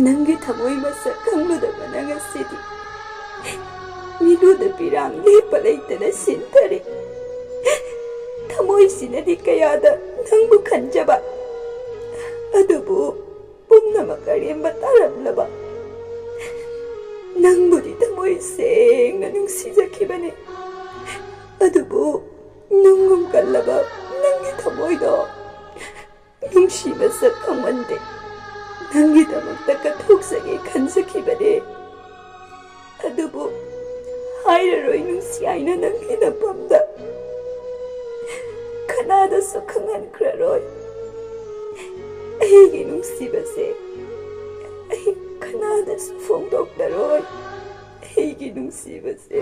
ꯅꯪꯒꯤ ꯊꯃꯣꯏ ꯃꯁꯛ ꯈꯪꯂꯨꯗꯕ ꯅꯪ ꯑꯁꯤꯗꯤ ꯃꯤꯅꯨꯗ ꯄꯤꯔꯥꯡ ꯂꯦꯞꯄ ꯂꯩꯇꯅ ꯁꯤꯟꯊꯔꯤ. ꯊꯃꯣꯏꯁꯤꯅꯗꯤ ꯀꯌꯥꯗ ꯅꯪꯕꯨ ꯈꯟꯖꯕ, ꯑꯗꯨꯕꯨ ꯄꯨꯝꯅꯃꯛ ꯑꯔꯦꯝꯕ ꯇꯥꯔꯝꯂꯕ. ꯅꯪꯕꯨꯗꯤ ꯊꯃꯣꯏ ꯁꯦꯡꯅ ꯅꯨꯡꯁꯤꯖꯈꯤꯕꯅꯤ, ꯑꯗꯨꯕꯨ ꯅꯨꯡꯒꯨꯝ ꯀꯜꯂꯕ ꯅꯪꯒꯤ ꯊꯃꯣꯏꯗꯣ ꯅꯨꯡꯁꯤꯕ ꯁꯛ ꯈꯪꯃꯟꯗꯦ. ꯅꯪꯒꯤꯗꯃꯛꯇ ꯀꯠꯊꯣꯛꯆꯒꯦ ꯈꯟꯖꯈꯤꯕꯅꯦ, ꯑꯗꯨꯕꯨ ꯍꯥꯏꯔꯔꯣꯏ ꯅꯨꯡꯁꯤ ꯍꯥꯏꯅ ꯅꯪꯒꯤ ꯅꯐꯝꯗ. ꯀꯅꯥꯗꯁꯨ ꯈꯪꯍꯟꯈ꯭ꯔꯔꯣꯏ ꯑꯩꯒꯤ ꯅꯨꯡꯁꯤꯕꯁꯦ. ꯑꯩ ꯀꯅꯥꯗꯁꯨ ꯐꯣꯡꯗꯣꯛꯂꯔꯣꯏ ꯑꯩꯒꯤ ꯅꯨꯡꯁꯤꯕꯁꯦ.